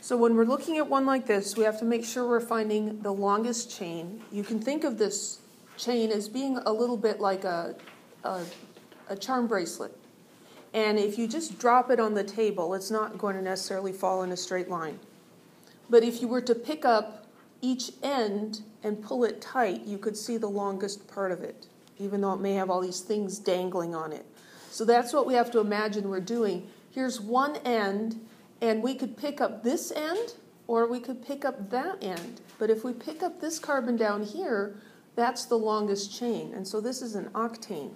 So when we're looking at one like this, we have to make sure we're finding the longest chain. You can think of this chain as being a little bit like a charm bracelet. And if you just drop it on the table, it's not going to necessarily fall in a straight line. But if you were to pick up each end and pull it tight, you could see the longest part of it, even though it may have all these things dangling on it. So that's what we have to imagine we're doing. Here's one end, and we could pick up this end, or we could pick up that end. But if we pick up this carbon down here, that's the longest chain. And so this is an octane.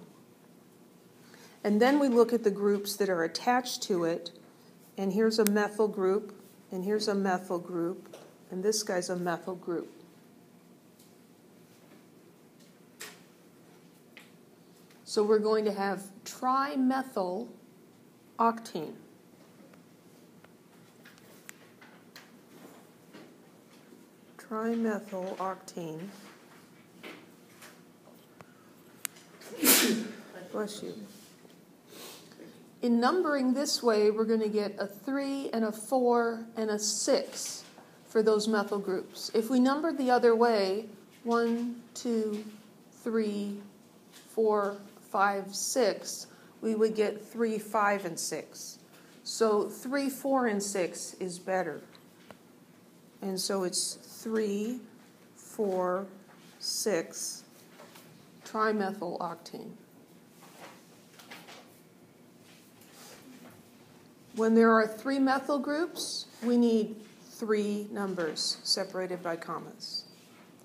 And then we look at the groups that are attached to it. And here's a methyl group, and here's a methyl group, and this guy's a methyl group. So we're going to have trimethyl octane. Trimethyl octane. Bless you. In numbering this way, we're going to get a 3 and a 4 and a 6 for those methyl groups. If we numbered the other way, 1, 2, 3, 4, 5, 6, we would get 3, 5, and 6. So 3, 4, and 6 is better. And so it's 3, 4, 6, trimethyl octane. When there are 3 methyl groups, we need 3 numbers separated by commas.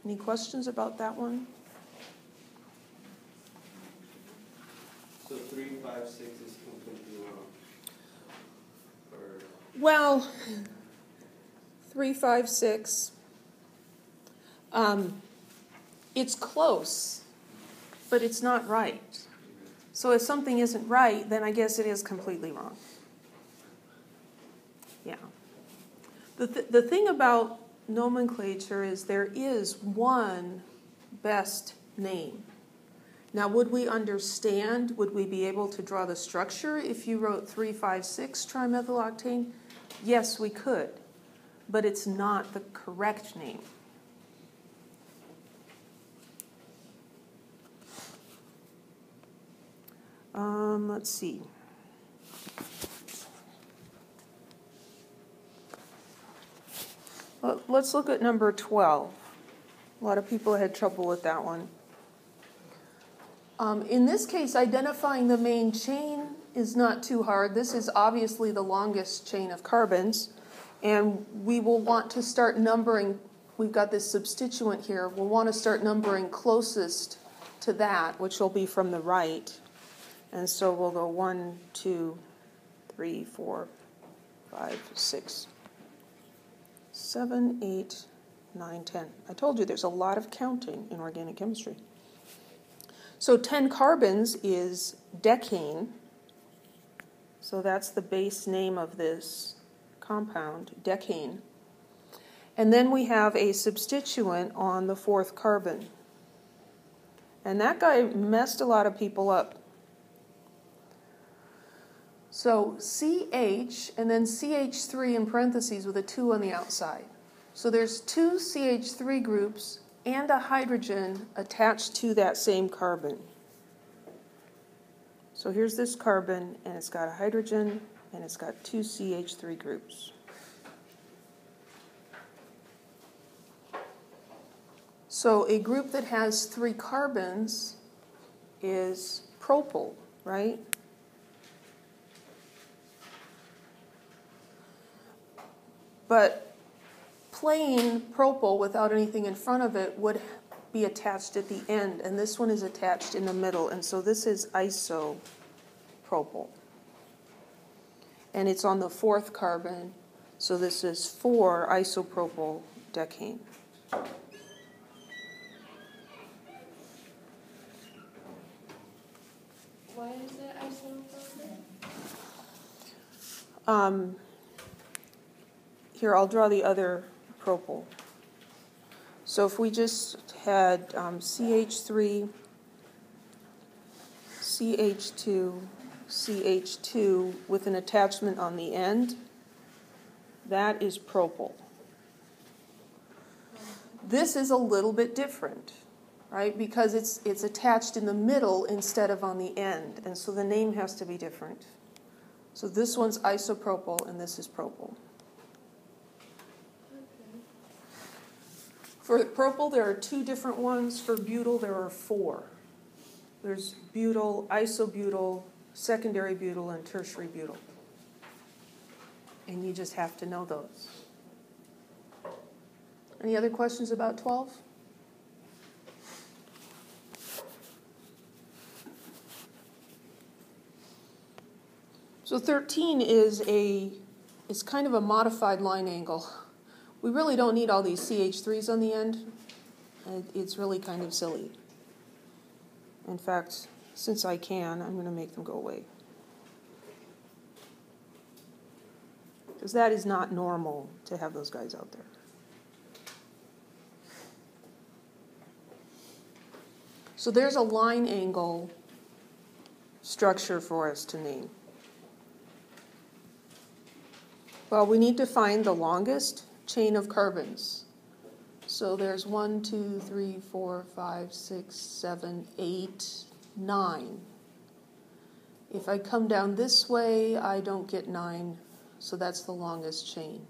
Any questions about that one? So 3, 5, 6 is completely wrong? Well, 3, 5, 6. It's close, but it's not right. So if something isn't right, then I guess it is completely wrong. Yeah. The thing about nomenclature is there is one best name. Now, would we understand, would we be able to draw the structure if you wrote 3, 5, 6 trimethyl octane? Yes, we could, but it's not the correct name. Let's see. Let's look at number 12. A lot of people had trouble with that one. In this case, identifying the main chain is not too hard. This is obviously the longest chain of carbons, and we will want to start numbering. We've got this substituent here. We'll want to start numbering closest to that, which will be from the right. And so we'll go 1, 2, 3, 4, 5, 6, 7, 8, 9, 10. I told you there's a lot of counting in organic chemistry. So 10 carbons is decane. So that's the base name of this compound, decane. And then we have a substituent on the 4th carbon. And that guy messed a lot of people up. So CH and then CH3 in parentheses with a 2 on the outside. So there's 2 CH3 groups and a hydrogen attached to that same carbon. So here's this carbon, and it's got a hydrogen, and it's got 2 CH3 groups. So a group that has 3 carbons is propyl, right? But plain propyl without anything in front of it would be attached at the end, and this one is attached in the middle, and so this is isopropyl. And it's on the 4th carbon, so this is 4 isopropyl decane. Why is it isopropyl? Here, I'll draw the other propyl. So if we just had CH3, CH2, CH2 with an attachment on the end, That is propyl. This is a little bit different, right? Because it's attached in the middle instead of on the end, and so the name has to be different. So this one's isopropyl, and this is propyl. For propyl, there are 2 different ones. For butyl, there are 4. There's butyl, isobutyl, secondary butyl, and tertiary butyl. And you just have to know those. Any other questions about 12? So 13 is kind of a modified line angle. We really don't need all these CH3s on the end. It's really kind of silly. In fact, since I can, I'm going to make them go away. Because that is not normal to have those guys out there. So there's a line angle structure for us to name. Well, we need to find the longest chain of carbons. So there's 1, 2, 3, 4, 5, 6, 7, 8, 9. If I come down this way, I don't get 9, so that's the longest chain.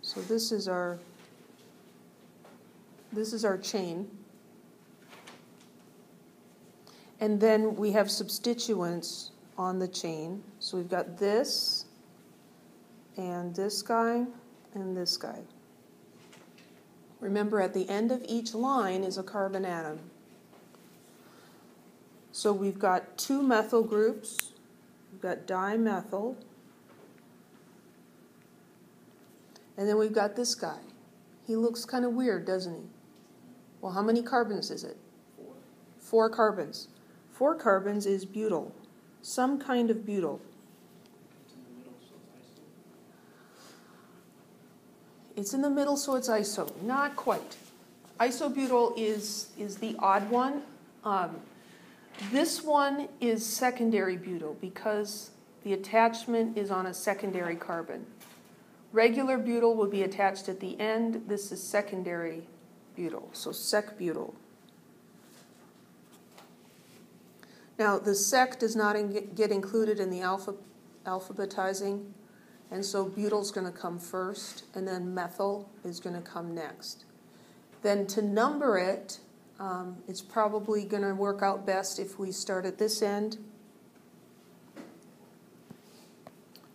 So this is our chain. And then we have substituents on the chain. So we've got this, and this guy, and this guy. Remember, at the end of each line is a carbon atom. So we've got 2 methyl groups. We've got dimethyl. And then we've got this guy. He looks kind of weird, doesn't he? Well, how many carbons is it? 4 carbons. 4 carbons is butyl, some kind of butyl. It's in the middle, so it's iso. Not quite. Isobutyl is the odd one. This one is secondary butyl because the attachment is on a secondary carbon. Regular butyl would be attached at the end. This is secondary butyl, so sec-butyl. Now, the sec does not get included in the alphabetizing, and so butyl's going to come first, and then methyl is going to come next. Then to number it, it's probably going to work out best if we start at this end.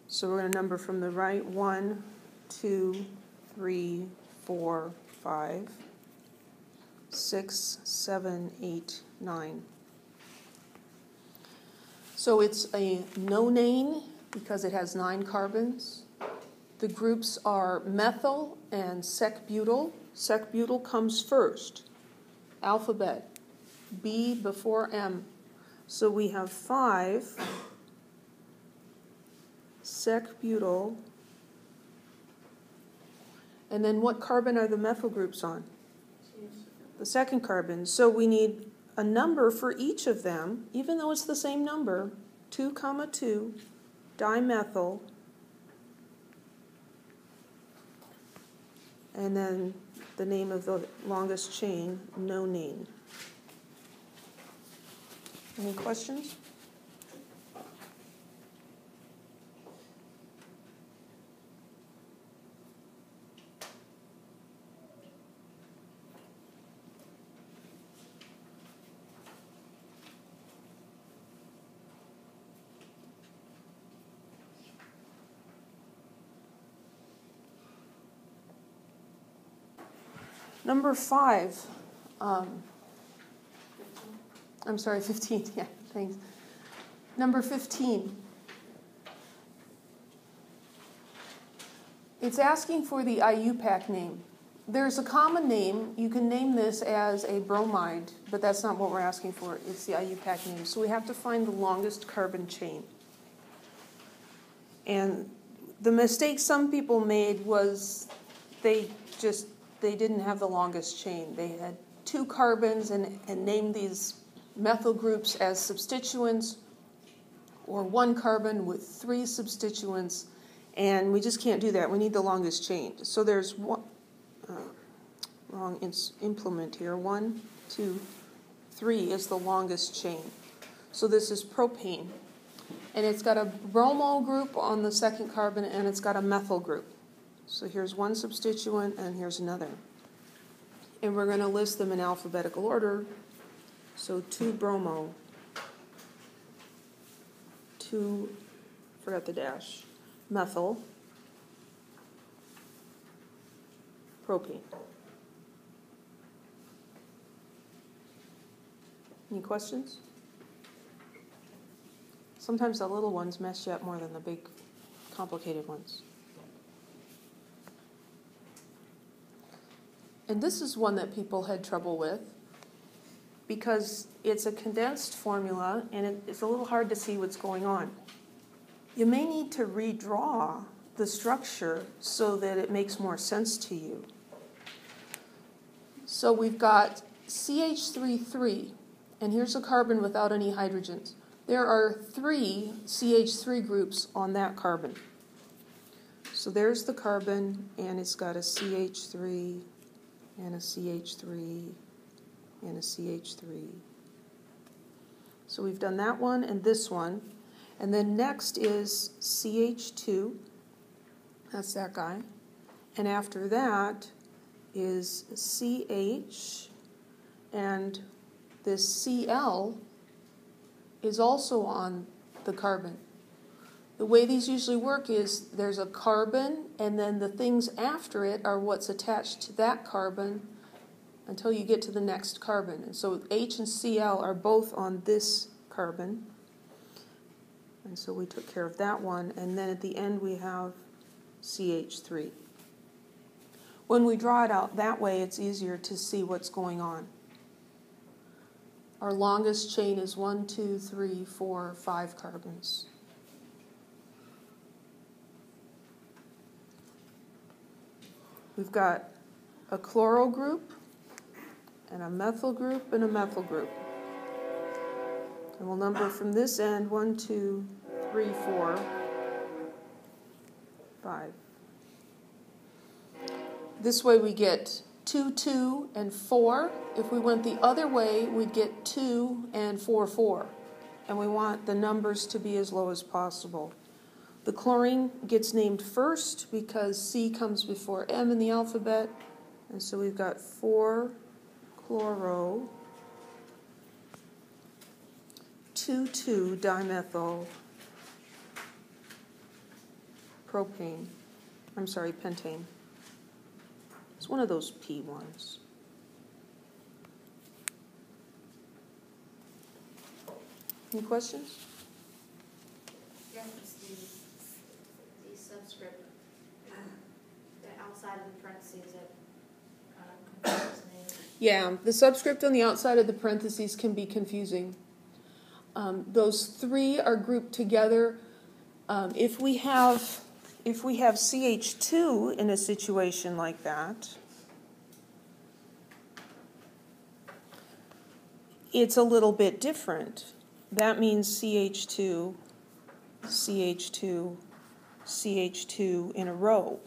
So we're going to number from the right: 1, 2, 3, 4, 5, 6, 7, 8, 9. So it's a nonane because it has 9 carbons. The groups are methyl and sec-butyl. Sec-butyl comes first. Alphabet, B before M. So we have 5 sec-butyl. And then what carbon are the methyl groups on? The second carbon. So we need a number for each of them, even though it's the same number, 2, 2, dimethyl, and then the name of the longest chain, nonane. Any questions? Number 5, I'm sorry, 15, yeah, thanks. Number 15. It's asking for the IUPAC name. There's a common name. You can name this as a bromide, but that's not what we're asking for. It's the IUPAC name. So we have to find the longest carbon chain. And the mistake some people made was they didn't have the longest chain. They had 2 carbons and named these methyl groups as substituents or one carbon with 3 substituents, and we just can't do that. We need the longest chain. So there's one, wrong implement here. 1, 2, 3 is the longest chain. So this is propane. And it's got a bromo group on the second carbon, and it's got a methyl group. So here's one substituent, and here's another. And we're going to list them in alphabetical order. So 2-bromo, 2, forgot the dash, methyl, propane. Any questions? Sometimes the little ones mess you up more than the big, complicated ones. And this is one that people had trouble with because it's a condensed formula and it's a little hard to see what's going on. You may need to redraw the structure so that it makes more sense to you. So we've got CH3, and here's a carbon without any hydrogens. There are 3 CH3 groups on that carbon. So there's the carbon, and it's got a CH3, and a CH3, and a CH3. So we've done that one and this one. And then next is CH2. That's that guy. And after that is CH, and this Cl is also on the carbon. The way these usually work is there's a carbon, and then the things after it are what's attached to that carbon until you get to the next carbon. And so H and Cl are both on this carbon. And so we took care of that one. And then at the end we have CH3. When we draw it out that way, it's easier to see what's going on. Our longest chain is 1, 2, 3, 4, 5 carbons. We've got a chloro group, and a methyl group, and a methyl group. And we'll number from this end 1, 2, 3, 4, 5. This way we get 2, 2, and 4. If we went the other way, we'd get 2 and 4, 4. And we want the numbers to be as low as possible. The chlorine gets named first because C comes before M in the alphabet. And so we've got 4-chloro, 2,2-dimethyl propane. I'm sorry, pentane. It's one of those P ones. Any questions? Yes, it's the subscript, the outside of the parentheses that confuses me. Yeah, the subscript on the outside of the parentheses can be confusing. Those 3 are grouped together. If we have CH2 in a situation like that, it's a little bit different. That means CH2, CH2, CH2 in a row.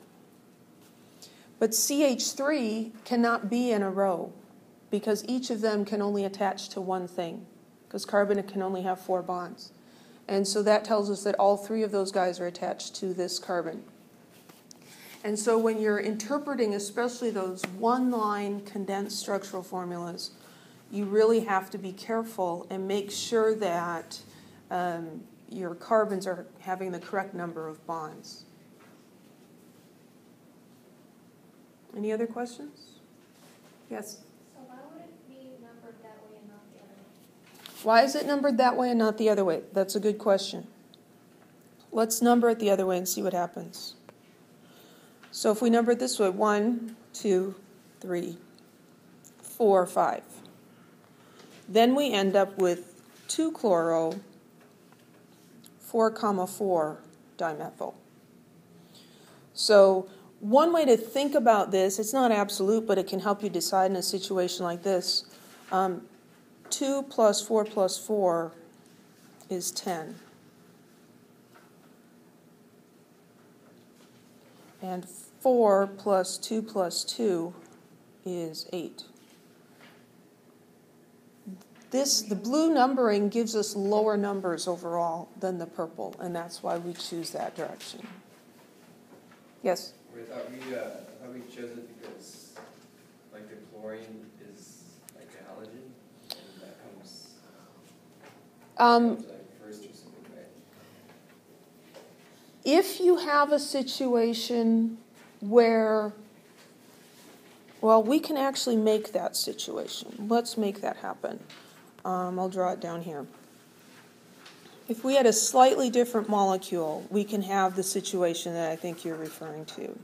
But CH3 cannot be in a row because each of them can only attach to one thing, because carbon can only have 4 bonds. And so that tells us that all 3 of those guys are attached to this carbon. And so when you're interpreting, especially those one-line condensed structural formulas, you really have to be careful and make sure that your carbons are having the correct number of bonds. Any other questions? Yes? So why would it be numbered that way and not the other way? Why is it numbered that way and not the other way? That's a good question. Let's number it the other way and see what happens. So if we number it this way, 1, 2, 3, 4, 5. Then we end up with 2-chloro, 4,4 dimethyl. So one way to think about this, it's not absolute, but it can help you decide in a situation like this. 2 plus 4 plus 4 is 10. And 4 plus 2 is 8. The blue numbering gives us lower numbers overall than the purple, and that's why we choose that direction. Yes? I thought we chose it because, like, the chlorine is like a halogen, and that comes like first or something, right? If you have a situation where, well, we can actually make that situation. Let's make that happen. I'll draw it down here. If we had a slightly different molecule, we can have the situation that I think you're referring to.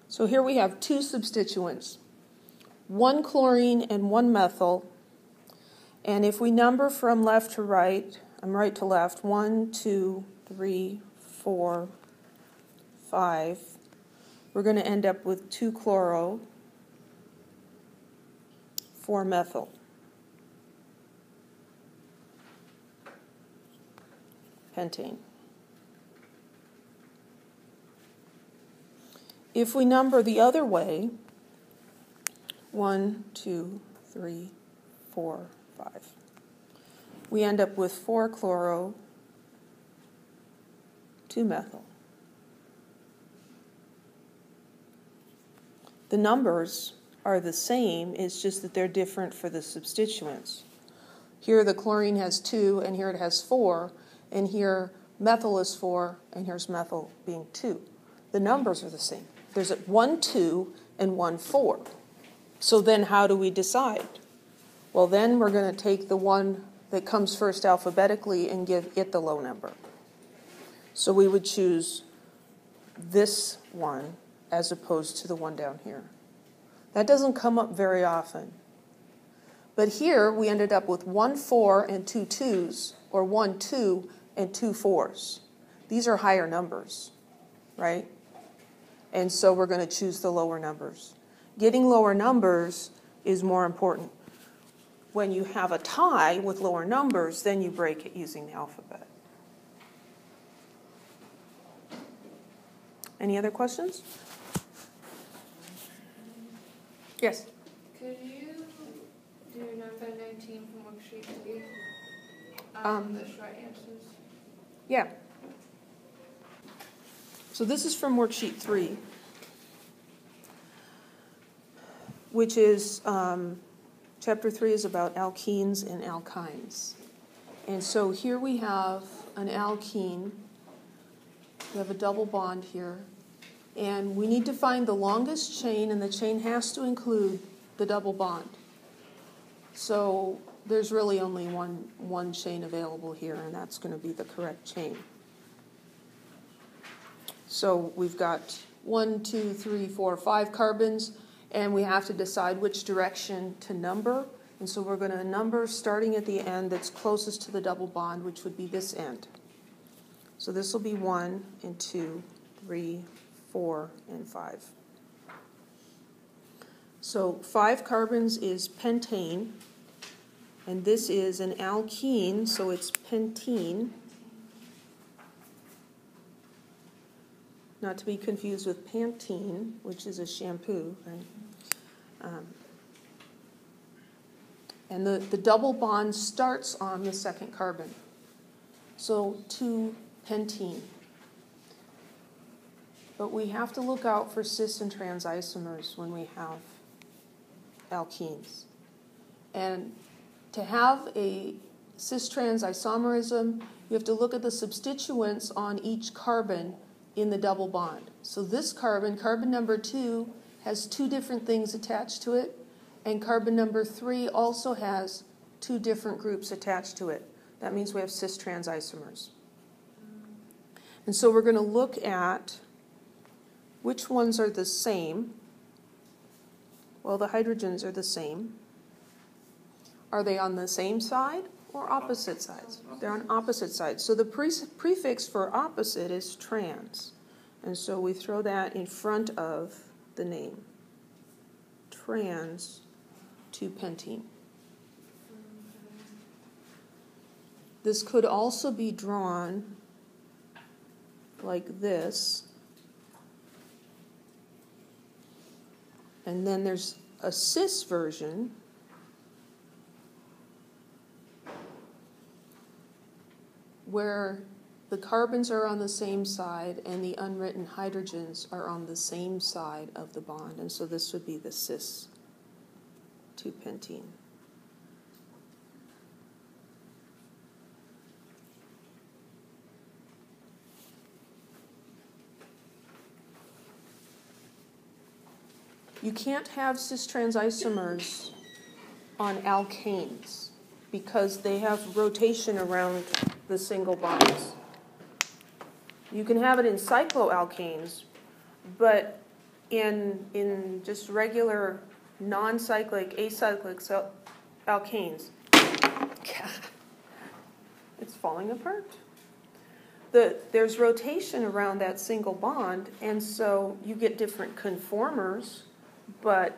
So here we have two substituents, one chlorine and one methyl. And if we number from left to right, right to left, 1, 2, 3, 4, 5, we're going to end up with 2 chloro, 4 methyl. Pentane. If we number the other way, 1, 2, 3, 4, 5, we end up with 4 chloro, 2 methyl. The numbers are the same, it's just that they're different for the substituents. Here the chlorine has 2, and here it has 4, and here methyl is 4, and here's methyl being 2. The numbers are the same. There's 1, 2, and 1, 4. So then how do we decide? Well, then we're going to take the one that comes first alphabetically and give it the low number. So we would choose this one as opposed to the one down here. That doesn't come up very often. But here we ended up with 1 4 and 2 2s, or 1 2 and 2 4s. These are higher numbers, right? And so we're going to choose the lower numbers. Getting lower numbers is more important. When you have a tie with lower numbers, then you break it using the alphabet. Any other questions? Yes? Could you do number 19 from worksheet 3? The short answers. Yeah. So this is from worksheet 3, which is, chapter 3 is about alkenes and alkynes. And so here we have an alkene. We have a double bond here. And we need to find the longest chain, and the chain has to include the double bond. So there's really only one chain available here, and that's going to be the correct chain. So we've got 1, 2, 3, 4, 5 carbons, and we have to decide which direction to number. And so we're going to number starting at the end that's closest to the double bond, which would be this end. So this will be 1 and 2, 3, 4, and 5. So 5 carbons is pentane, and this is an alkene, so it's pentene. Not to be confused with Pantene, which is a shampoo, right? And the double bond starts on the second carbon. So 2 pentene. But we have to look out for cis and trans isomers when we have alkenes. And to have a cis-trans isomerism, you have to look at the substituents on each carbon in the double bond. So this carbon, carbon number 2, has 2 different things attached to it, and carbon number 3 also has 2 different groups attached to it. That means we have cis-trans isomers. And so we're going to look at which ones are the same. Well, the hydrogens are the same. Are they on the same side or opposite sides? They're on opposite sides. So the prefix for opposite is trans. And so we throw that in front of the name. Trans 2-pentene. this could also be drawn like this. And then there's a cis version where the carbons are on the same side and the unwritten hydrogens are on the same side of the bond. And so this would be the cis 2-pentene. You can't have cis-trans isomers on alkanes because they have rotation around the single bonds. You can have it in cycloalkanes, but in just regular non-cyclic, acyclic alkanes, it's falling apart. There's rotation around that single bond, and so you get different conformers, but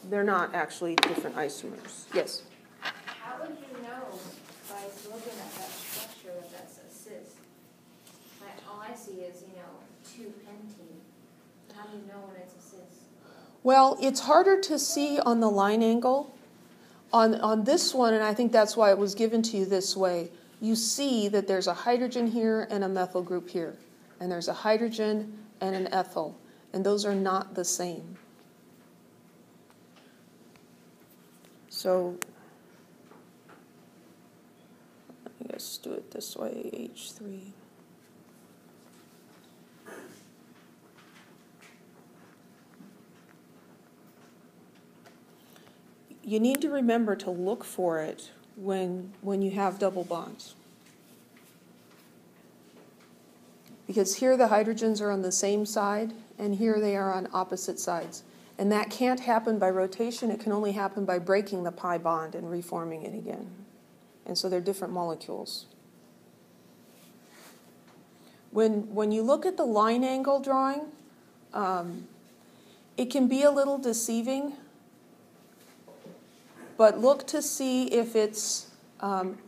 they're not actually different isomers. Yes? How would you know by looking at that structure that that's a cis? Like, all I see is, 2-pentene. How do you know when it's a cis? Well, it's harder to see on the line angle. On this one, and I think that's why it was given to you this way, you see that there's a hydrogen here and a methyl group here. And there's a hydrogen and an ethyl. And those are not the same. So, I guess do it this way, H3. You need to remember to look for it when you have double bonds. Because here the hydrogens are on the same side, and here they are on opposite sides. And that can't happen by rotation. It can only happen by breaking the pi bond and reforming it again. And so they're different molecules. When you look at the line angle drawing, it can be a little deceiving. But look to see if it's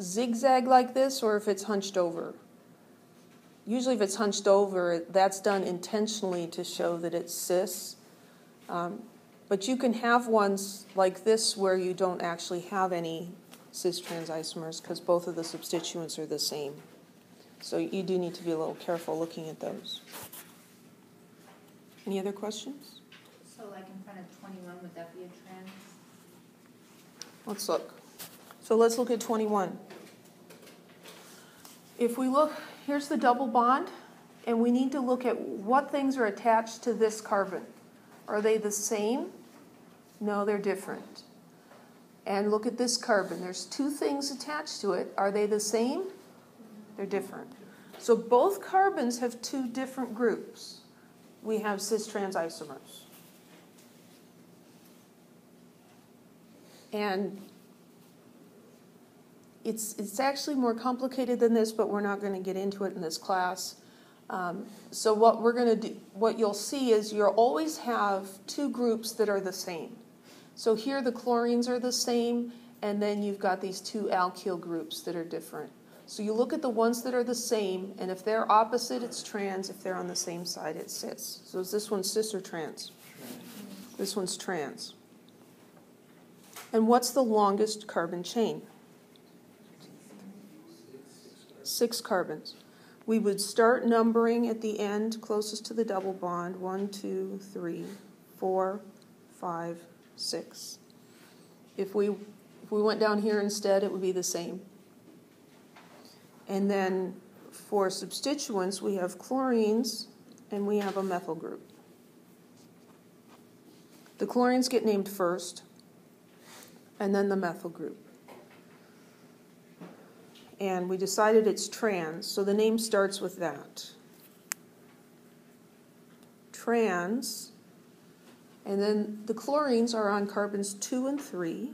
zigzag like this or if it's hunched over. Usually if it's hunched over, that's done intentionally to show that it's cis. But you can have ones like this where you don't actually have any cis-trans isomers because both of the substituents are the same. So you do need to be a little careful looking at those. Any other questions? So like in front of 21, would that be a trans? Let's look. So let's look at 21. If we look, here's the double bond, and we need to look at what things are attached to this carbon. Are they the same? No, they're different. And look at this carbon. There's two things attached to it. Are they the same? They're different. So both carbons have two different groups. We have cis-trans isomers. And it's actually more complicated than this, but we're not going to get into it in this class. So what we're going to do, what you'll see is you'll always have two groups that are the same. So here the chlorines are the same, and then you've got these two alkyl groups that are different. So you look at the ones that are the same, and if they're opposite, it's trans. If they're on the same side, it's cis. So is this one cis or trans? This one's trans. And what's the longest carbon chain? 6 carbons. We would start numbering at the end closest to the double bond. 1, 2, 3, 4, 5, 6. If we went down here instead, it would be the same. And then for substituents, we have chlorines and we have a methyl group. The chlorines get named first, and then the methyl group. And we decided it's trans, so the name starts with that. Trans, and then the chlorines are on carbons 2 and 3.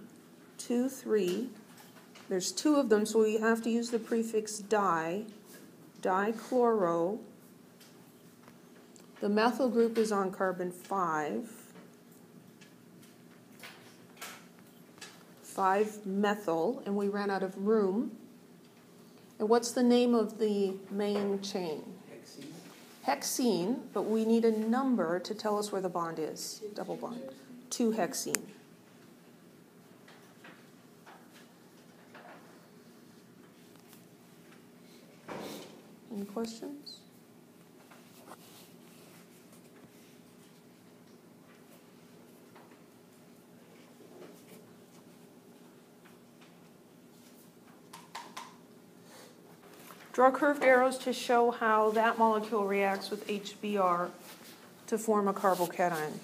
2, 3. There's 2 of them, so we have to use the prefix di, dichloro. The methyl group is on carbon 5. 5 methyl, and we ran out of room. And what's the name of the main chain? Hexene? Hexene, but we need a number to tell us where the bond is. Double bond. 2-hexene. Any questions? Draw curved arrows to show how that molecule reacts with HBr to form a carbocation.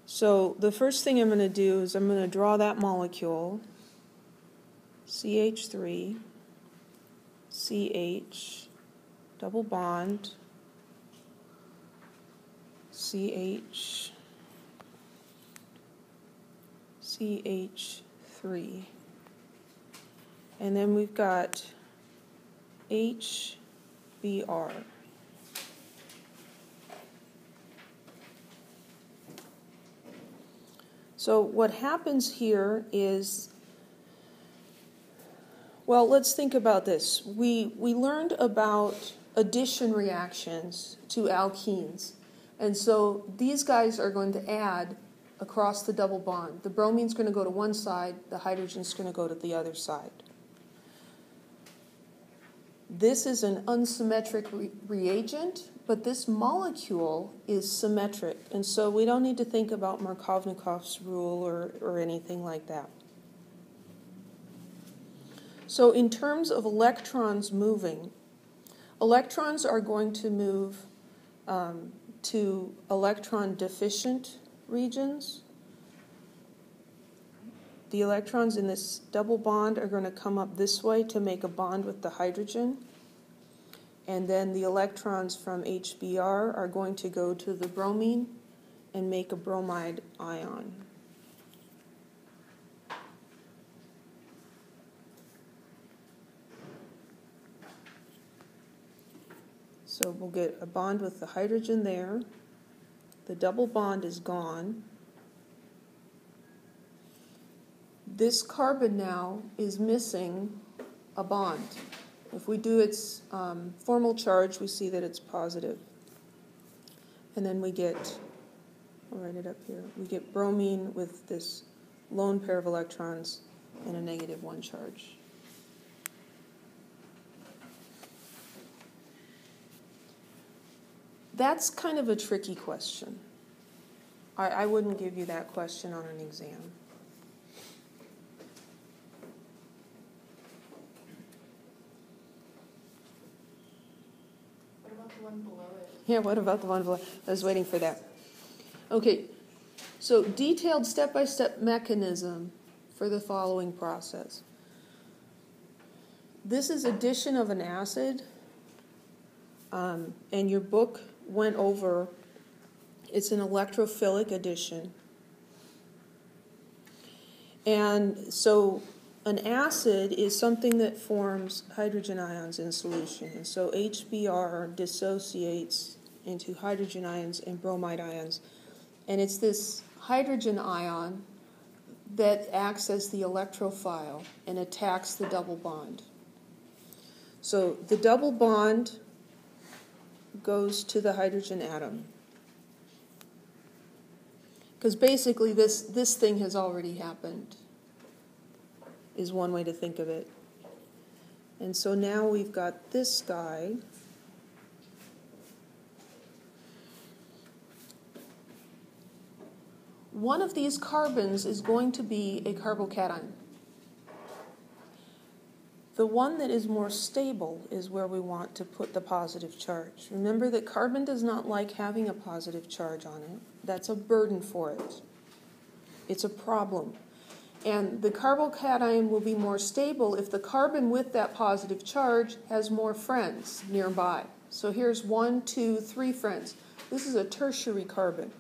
So the first thing I'm going to do is I'm going to draw that molecule, CH3, CH, double bond, CH, CH3. And then we've got HBr. So what happens here is, well, let's think about this. We learned about addition reactions to alkenes. And so these guys are going to add across the double bond. The bromine's going to go to one side, the hydrogen's going to go to the other side. This is an unsymmetric reagent, but this molecule is symmetric, and so we don't need to think about Markovnikov's rule or anything like that. So in terms of electrons moving, electrons are going to move to electron-deficient regions. The electrons in this double bond are going to come up this way to make a bond with the hydrogen. And then the electrons from HBr are going to go to the bromine and make a bromide ion. So we'll get a bond with the hydrogen there. The double bond is gone. This carbon now is missing a bond. If we do its formal charge, we see that it's positive. And then we get, I'll write it up here, we get bromine with this lone pair of electrons and a -1 charge. That's kind of a tricky question. I wouldn't give you that question on an exam. What about the one below it? Yeah, what about the one below? I was waiting for that. Okay, so detailed step-by-step mechanism for the following process. This is addition of an acid, and your book went over, it's an electrophilic addition. And so an acid is something that forms hydrogen ions in solution. And so HBr dissociates into hydrogen ions and bromide ions. And it's this hydrogen ion that acts as the electrophile and attacks the double bond. So the double bond goes to the hydrogen atom. Because basically this thing has already happened, is one way to think of it. And so now we've got this guy. One of these carbons is going to be a carbocation. The one that is more stable is where we want to put the positive charge. Remember that carbon does not like having a positive charge on it. That's a burden for it. It's a problem. And the carbocation will be more stable if the carbon with that positive charge has more friends nearby. So here's 1, 2, 3 friends. This is a tertiary carbon.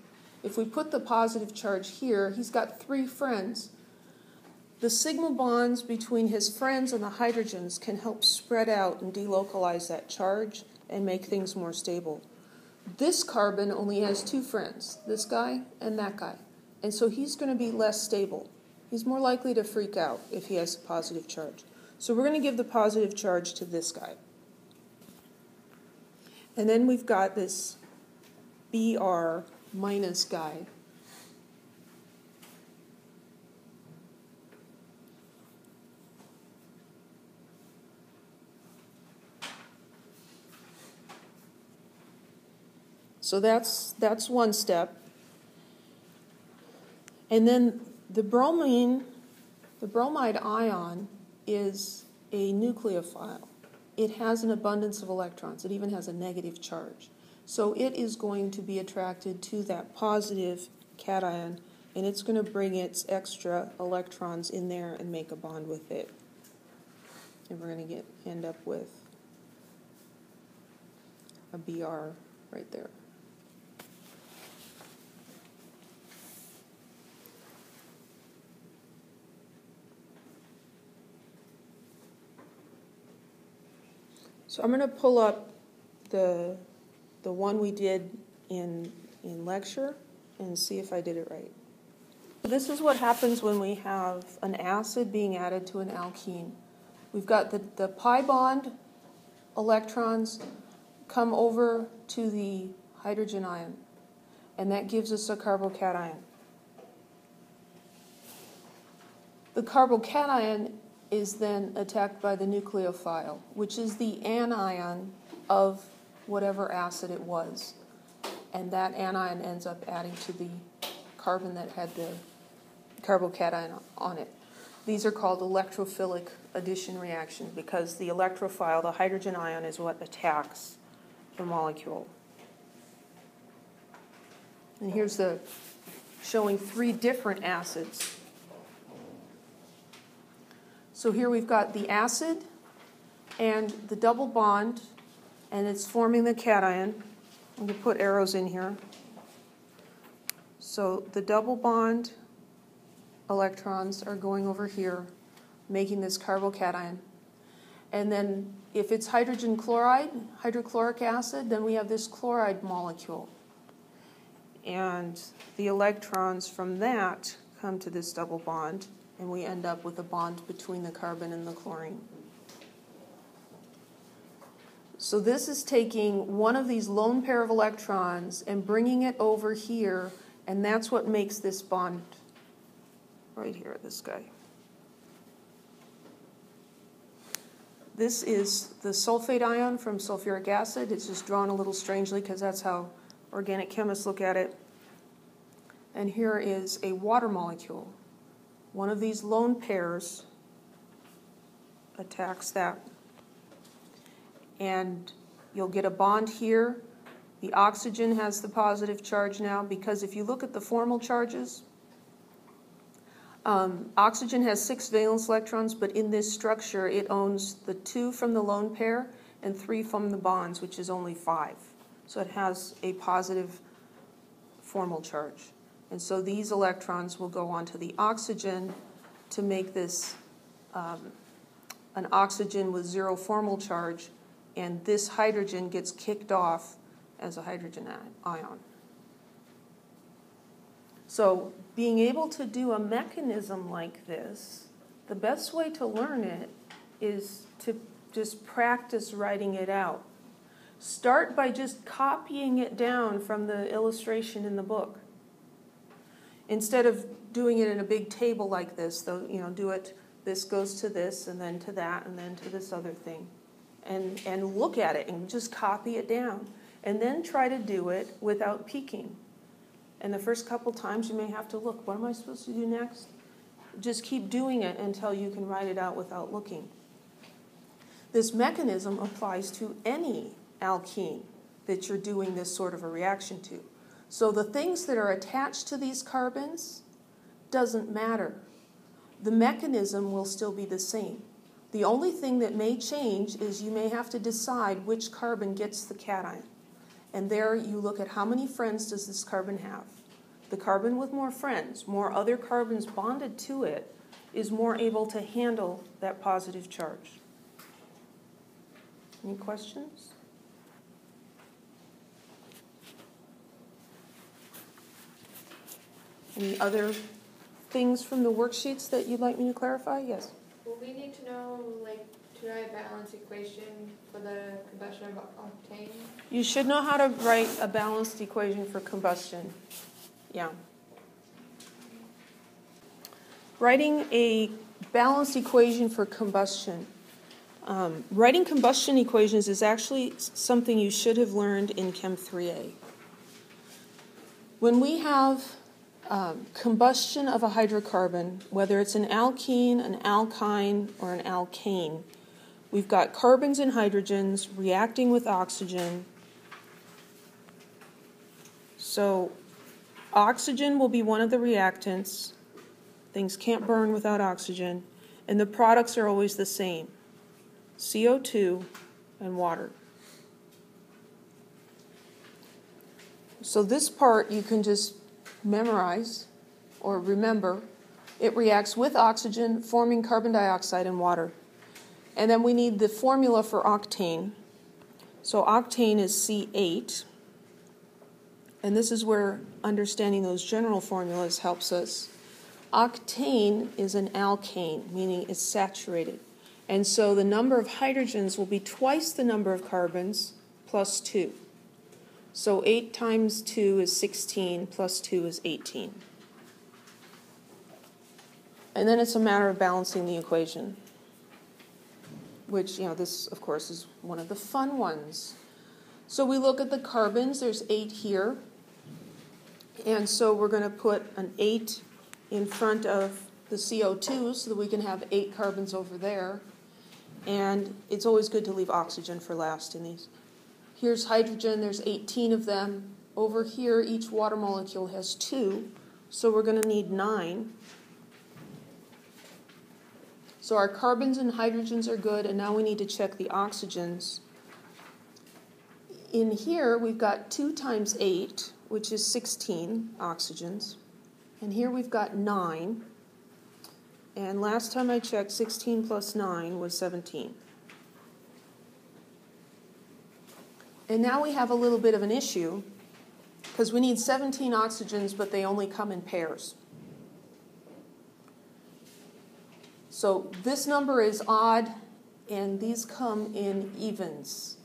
If we put the positive charge here, he's got 3 friends. The sigma bonds between his friends and the hydrogens can help spread out and delocalize that charge and make things more stable. This carbon only has 2 friends, this guy and that guy. And so he's going to be less stable. He's more likely to freak out if he has a positive charge. So we're going to give the positive charge to this guy. And then we've got this Br minus guy. So that's one step. And then the bromide ion is a nucleophile. It has an abundance of electrons. It even has a negative charge. So it is going to be attracted to that positive cation, and it's going to bring its extra electrons in there and make a bond with it. And we're going to end up with a Br right there. So I'm going to pull up the one we did in lecture and see if I did it right. This is what happens when we have an acid being added to an alkene. We've got the pi bond electrons come over to the hydrogen ion, and that gives us a carbocation. The carbocation is then attacked by the nucleophile, which is the anion of whatever acid it was. And that anion ends up adding to the carbon that had the carbocation on it. These are called electrophilic addition reactions because the electrophile, the hydrogen ion, is what attacks the molecule. And here's showing 3 different acids. So here we've got the acid and the double bond, and it's forming the cation. I'm going to put arrows in here. So the double bond electrons are going over here, making this carbocation. And then if it's hydrogen chloride, hydrochloric acid, then we have this chloride molecule. And the electrons from that come to this double bond, and we end up with a bond between the carbon and the chlorine. So this is taking one of these lone pair of electrons and bringing it over here, and that's what makes this bond right here, this guy. This is the sulfate ion from sulfuric acid. It's just drawn a little strangely because that's how organic chemists look at it. And here is a water molecule. One of these lone pairs attacks that. And you'll get a bond here. The oxygen has the positive charge now because if you look at the formal charges, oxygen has 6 valence electrons, but in this structure it owns the 2 from the lone pair and 3 from the bonds, which is only 5. So it has a positive formal charge. And so these electrons will go onto the oxygen to make this an oxygen with 0 formal charge, and this hydrogen gets kicked off as a hydrogen ion. So being able to do a mechanism like this, the best way to learn it is to just practice writing it out. Start by just copying it down from the illustration in the book. Instead of doing it in a big table like this, though, do it, this goes to this, and then to that, and then to this other thing. And look at it and just copy it down. And then try to do it without peeking. And the first couple times you may have to look, what am I supposed to do next? Just keep doing it until you can write it out without looking. This mechanism applies to any alkene that you're doing this sort of a reaction to. So the things that are attached to these carbons doesn't matter. The mechanism will still be the same. The only thing that may change is you may have to decide which carbon gets the cation. And there you look at how many friends does this carbon have. The carbon with more friends, more other carbons bonded to it, is more able to handle that positive charge. Any questions? Any other things from the worksheets that you'd like me to clarify? Yes. Well, we need to know, like, to write a balance equation for the combustion of octane. You should know how to write a balanced equation for combustion. Yeah. Writing a balanced equation for combustion. Writing combustion equations is actually something you should have learned in Chem 3A. When we have combustion of a hydrocarbon, whether it's an alkene, an alkyne, or an alkane, we've got carbons and hydrogens reacting with oxygen. So oxygen will be one of the reactants. Things can't burn without oxygen. And the products are always the same: CO2 and water. So this part you can just memorize or remember. It reacts with oxygen, forming carbon dioxide and water. And then we need the formula for octane. So octane is C8. And this is where understanding those general formulas helps us. Octane is an alkane, meaning it's saturated. And so the number of hydrogens will be twice the number of carbons plus 2. So 8 times 2 is 16, plus 2 is 18. And then it's a matter of balancing the equation, which, this, of course, is one of the fun ones. So we look at the carbons. There's 8 here. And so we're going to put an 8 in front of the CO2 so that we can have 8 carbons over there. And it's always good to leave oxygen for last in these. Here's hydrogen. There's 18 of them. Over here, each water molecule has 2. So we're going to need 9. So our carbons and hydrogens are good, and now we need to check the oxygens. In here, we've got 2 times 8, which is 16 oxygens. And here we've got 9. And last time I checked, 16 plus 9 was 17. And now we have a little bit of an issue, because we need 17 oxygens, but they only come in pairs. So this number is odd, and these come in evens.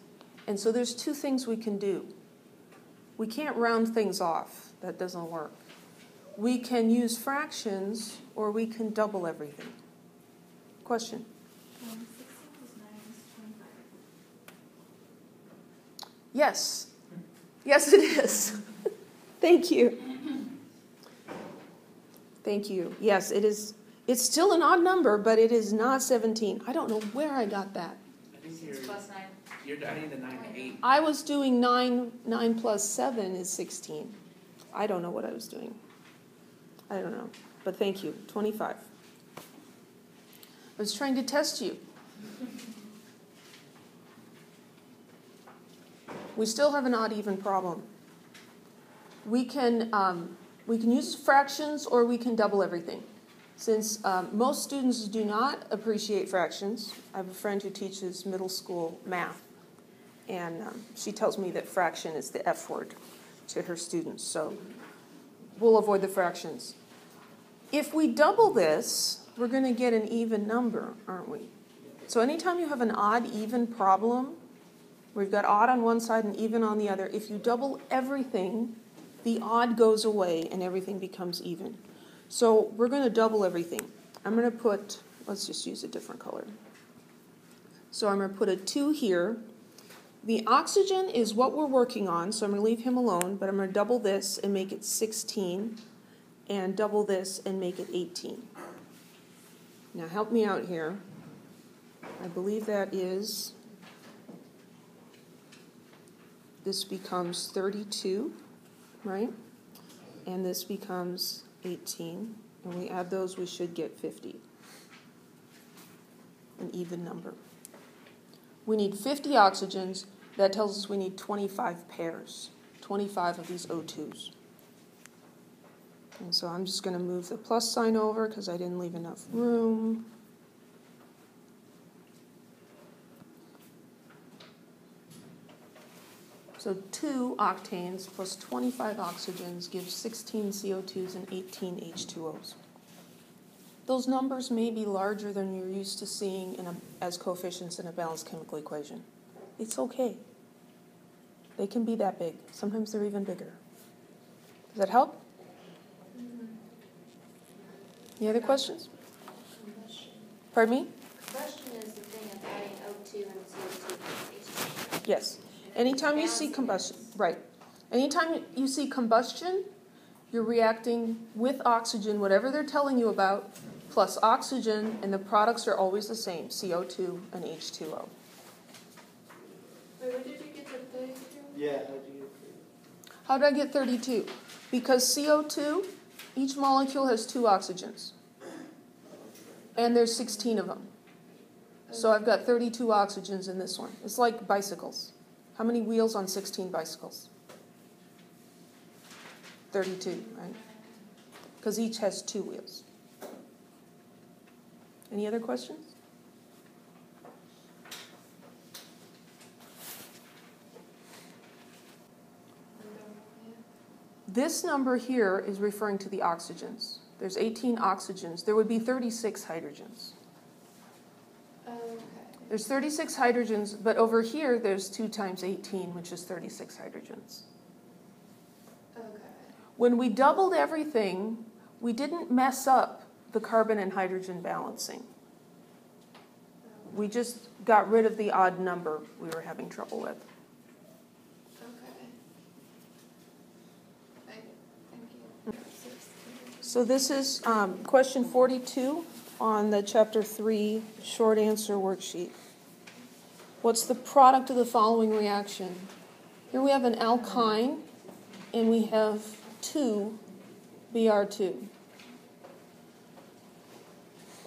And so there's 2 things we can do. We can't round things off. That doesn't work. We can use fractions, or we can double everything. Question? 16 plus 9 is 25. Yes. Yes, it is. Thank you. Thank you. Yes, it is. It's still an odd number, but it is not 17. I don't know where I got that. I think It's plus 9. you're adding the 9 to 8. I was doing 9 plus 7 is 16. I don't know what I was doing. I don't know. But thank you. 25. I was trying to test you. We still have an odd-even problem. We can use fractions, or we can double everything. Since most students do not appreciate fractions, I have a friend who teaches middle school math, and she tells me that fraction is the F word to her students, so we'll avoid the fractions. If we double this, we're going to get an even number, aren't we? So anytime you have an odd-even problem, where you've got odd on one side and even on the other, if you double everything, the odd goes away and everything becomes even. So we're going to double everything. I'm going to put, let's just use a different color. So I'm going to put a 2 here. The oxygen is what we're working on, so I'm going to leave him alone, but I'm going to double this and make it 16, and double this and make it 18. Now help me out here. I believe that is, this becomes 32, right? And this becomes 18. When we add those, we should get 50. An even number. We need 50 oxygens. That tells us we need 25 pairs, 25 of these O2s. And so I'm just going to move the plus sign over because I didn't leave enough room. So 2 octanes plus 25 oxygens gives 16 CO2s and 18 H2Os. those numbers may be larger than you're used to seeing as coefficients in a balanced chemical equation. It's okay. They can be that big. Sometimes they're even bigger. Does that help? Any other questions? Combustion. Pardon me? Combustion is the thing of adding O2 and CO2. Yes. Anytime you see combustion, right. Anytime you see combustion, you're reacting with oxygen, whatever they're telling you about, plus oxygen, and the products are always the same, CO2 and H2O. Wait, what did you get to 32? Yeah, how'd you get How did I get 32? Because CO2, each molecule has 2 oxygens. And there's 16 of them. So I've got 32 oxygens in this one. It's like bicycles. How many wheels on 16 bicycles? 32, right? Because each has 2 wheels. Any other questions? This number here is referring to the oxygens. There's 18 oxygens. There would be 36 hydrogens. Okay. There's 36 hydrogens, but over here there's 2 times 18, which is 36 hydrogens. Okay. When we doubled everything, we didn't mess up the carbon and hydrogen balancing. We just got rid of the odd number we were having trouble with. Okay. Thank you. So this is question 42 on the chapter 3 short answer worksheet. What's the product of the following reaction? Here we have an alkyne, and we have 2 Br2.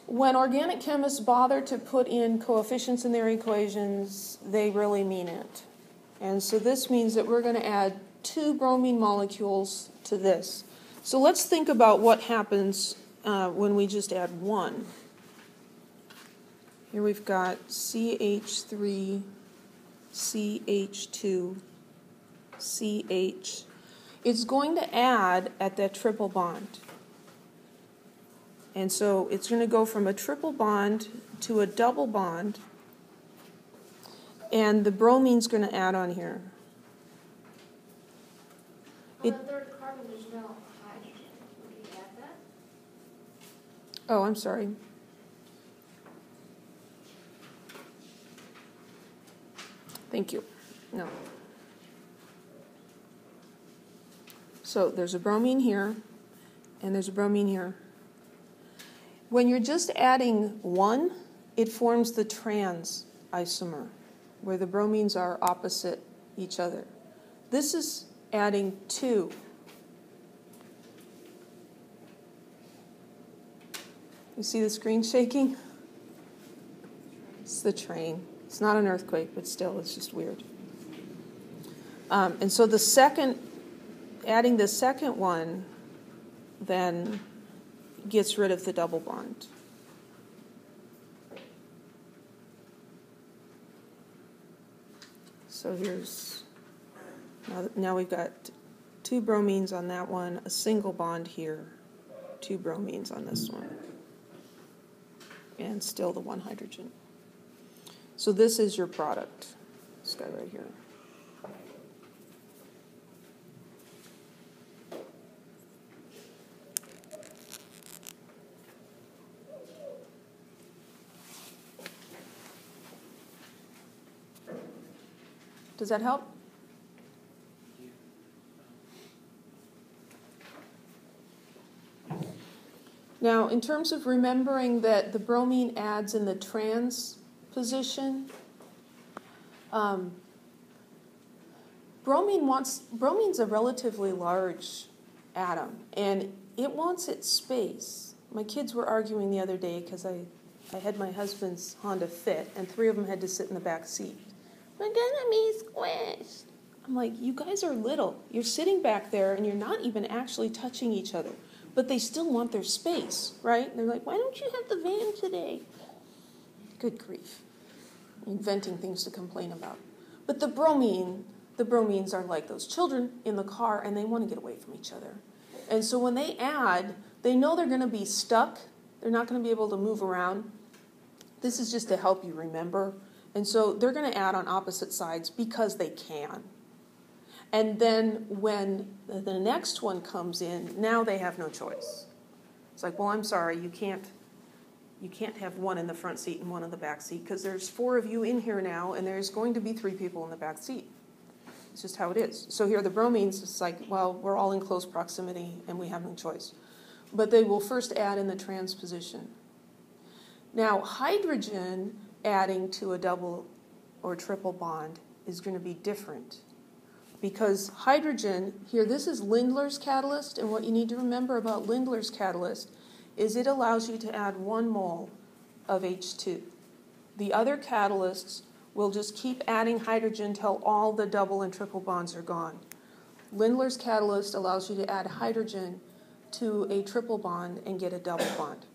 When organic chemists bother to put in coefficients in their equations, they really mean it. And so this means that we're going to add 2 bromine molecules to this. So let's think about what happens when we just add 1. Here we've got CH3, CH2, CH. It's going to add at that triple bond. And so it's going to go from a triple bond to a double bond. And the bromine's going to add on here. On the third carbon, there's no hydrogen. Would you add that? Oh, I'm sorry. Thank you. No. So there's a bromine here, and there's a bromine here. When you're just adding 1, it forms the trans isomer, where the bromines are opposite each other. This is adding 2. You see the screen shaking? It's the train. It's not an earthquake, but still, it's just weird. And so adding the second one then gets rid of the double bond. So here's, now we've got 2 bromines on that one, a single bond here, 2 bromines on this one, and still the 1 hydrogen. So this is your product, this guy right here. Does that help? Now, in terms of remembering that the bromine adds in the trans position, bromine's a relatively large atom, and it wants its space. My kids were arguing the other day because I had my husband's Honda Fit, and 3 of them had to sit in the back seat. We're gonna be squished. I'm like, you guys are little. You're sitting back there, and you're not even actually touching each other. But they still want their space, right? And they're like, why don't you have the van today? Good grief. Inventing things to complain about. But the bromines are like those children in the car, and they want to get away from each other. And so when they add, they know they're going to be stuck They're not going to be able to move around. This is just to help you remember. And so they're going to add on opposite sides because they can. And then when the next one comes in, now they have no choice. It's like, well, I'm sorry, you can't have one in the front seat and one in the back seat because there's 4 of you in here now and there's going to be 3 people in the back seat. It's just how it is. So here the bromines, it's like, well, we're all in close proximity and we have no choice. But they will first add in the transposition. Now, hydrogen adding to a double or triple bond is going to be different. Because hydrogen, here this is Lindlar's catalyst, and what you need to remember about Lindlar's catalyst is it allows you to add 1 mole of H2. The other catalysts will just keep adding hydrogen till all the double and triple bonds are gone. Lindlar's catalyst allows you to add hydrogen to a triple bond and get a double bond.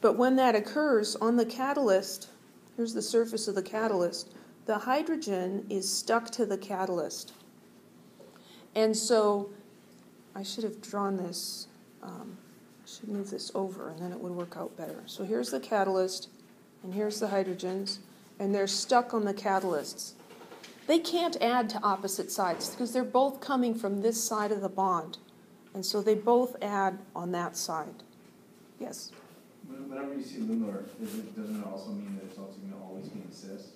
But when that occurs on the catalyst, here's the surface of the catalyst, the hydrogen is stuck to the catalyst. And so I should have drawn this, I should move this over and then it would work out better. So here's the catalyst and here's the hydrogens and they're stuck on the catalysts. They can't add to opposite sides because they're both coming from this side of the bond. And so they both add on that side. Yes? Whenever you see Lindlar, doesn't it also mean that it's also going to always be in cis?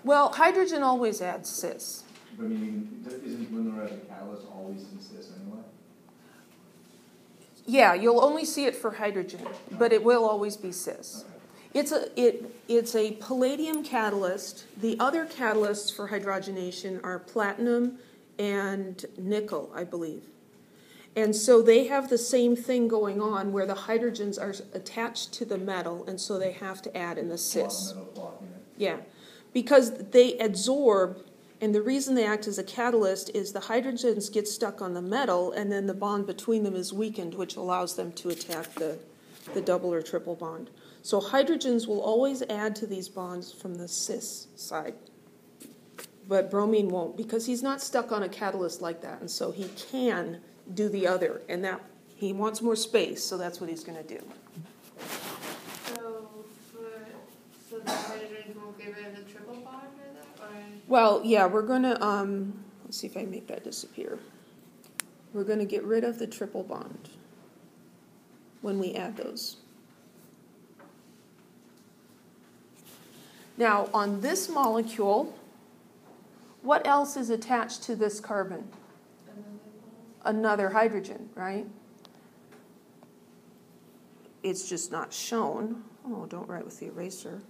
Well, hydrogen always adds cis. But I mean, isn't Lindlar as a catalyst always in cis anyway? Yeah, you'll only see it for hydrogen, but it will always be cis. Okay. It's a palladium catalyst. The other catalysts for hydrogenation are platinum and nickel, I believe. And so they have the same thing going on where the hydrogens are attached to the metal, and so they have to add in the cis. Yeah, because they absorb, and the reason they act as a catalyst is the hydrogens get stuck on the metal, and then the bond between them is weakened, which allows them to attack the double or triple bond. So hydrogens will always add to these bonds from the cis side. But bromine won't, because he's not stuck on a catalyst like that, and so he can do the other, and that he wants more space, so that's what he's going to do. So the hydrogens will give it a triple bond or that? Or? Well, yeah, we're going to, let's see if I make that disappear. We're going to get rid of the triple bond when we add those. Now, on this molecule, what else is attached to this carbon? Another hydrogen, right? It's just not shown. Oh, don't write with the eraser.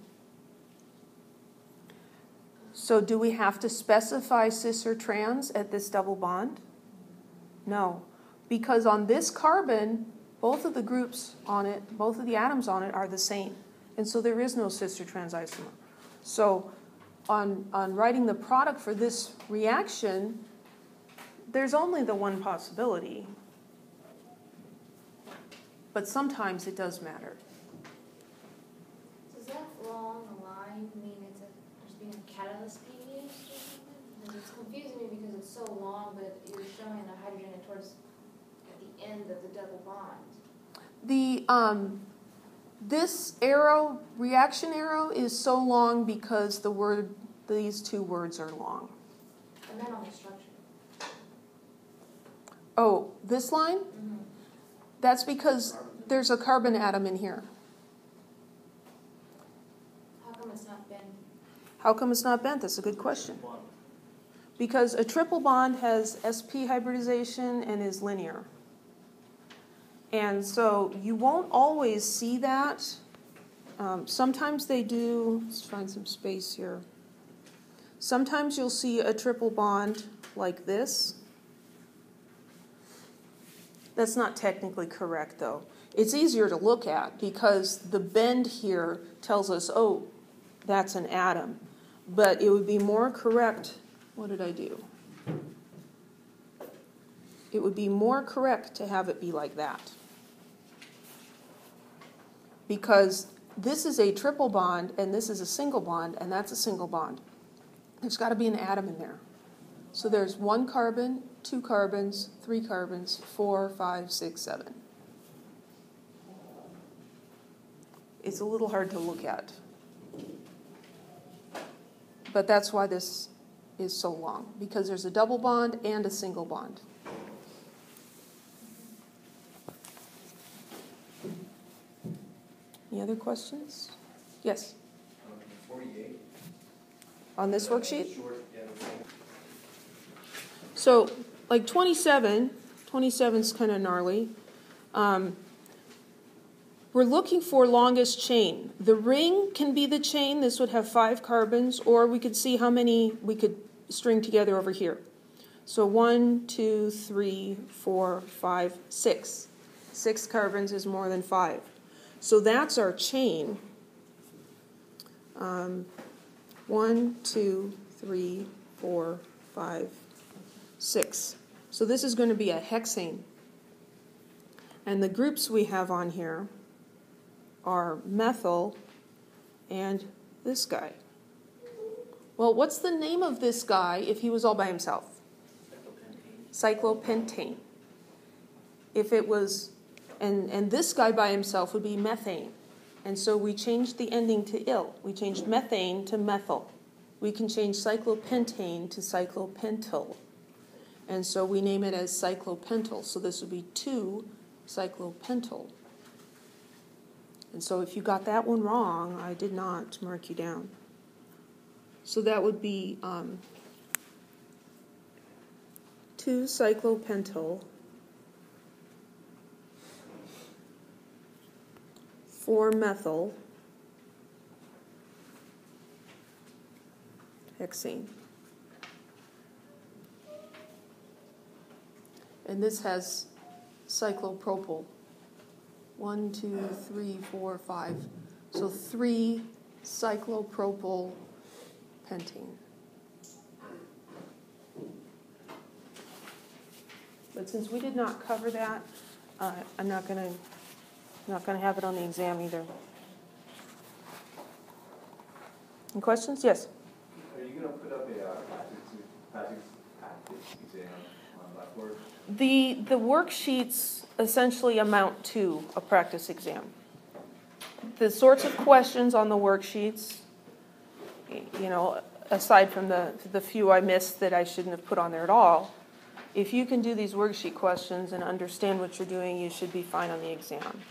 So do we have to specify cis or trans at this double bond? No, because on this carbon, both of the groups on it, both of the atoms on it are the same. And so there is no cis or trans isomer. So on writing the product for this reaction, there's only the one possibility. But sometimes it does matter. Does that long line mean there's being a catalyst being used or something? Because it's confusing me because it's so long, but you're showing the hydrogen towards at the end of the double bond. This arrow, reaction arrow, is so long because these 2 words are long. And then on the structure. Oh, this line? Mm-hmm. That's because there's a carbon atom in here. How come it's not bent? How come it's not bent? That's a good question. Because a triple bond has sp hybridization and is linear. And so you won't always see that. Sometimes they do. Let's find some space here. Sometimes you'll see a triple bond like this. That's not technically correct, though. It's easier to look at because the bend here tells us, oh, that's an atom. But it would be more correct. What did I do? It would be more correct to have it be like that. Because this is a triple bond, and this is a single bond, and that's a single bond. There's got to be an atom in there. So there's 1 carbon, 2 carbons, 3 carbons, 4, 5, 6, 7. it's a little hard to look at. But that's why this is so long, because there's a double bond and a single bond. Any other questions? Yes? 48. On this worksheet? Short, yeah, the same. So, like 27 is kind of gnarly. We're looking for longest chain. The ring can be the chain. This would have 5 carbons, or we could see how many we could string together over here. So 1, 2, 3, 4, 5, 6. 6 carbons is more than 5. So that's our chain. 1, 2, 3, 4, 5, 6. So this is going to be a hexane. And the groups we have on here are methyl and this guy. Well, what's the name of this guy if he was all by himself? Cyclopentane. If it was, and this guy by himself would be methane. And so we changed the ending to -il. We changed methane to methyl. We can change cyclopentane to cyclopentyl. And so we name it as cyclopentyl. So this would be 2-cyclopentyl. And so if you got that one wrong, I did not mark you down. So that would be 2-cyclopentyl, 4-methyl hexane. And this has cyclopropyl. 1, 2, 3, 4, 5. So 3-cyclopropyl pentane. But since we did not cover that, I'm not going to have it on the exam either. Any questions? Yes. Are you going to put up a practice exam on Blackboard? The worksheets essentially amount to a practice exam. The sorts of questions on the worksheets, you know, aside from the few I missed that I shouldn't have put on there at all, if you can do these worksheet questions and understand what you're doing, you should be fine on the exam.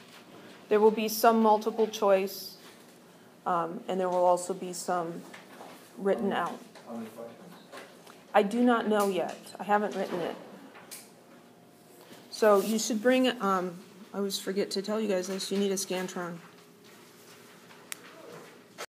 There will be some multiple choice, and there will also be some written out. How many questions? I do not know yet. I haven't written it. So you should bring, I always forget to tell you guys this, you need a Scantron.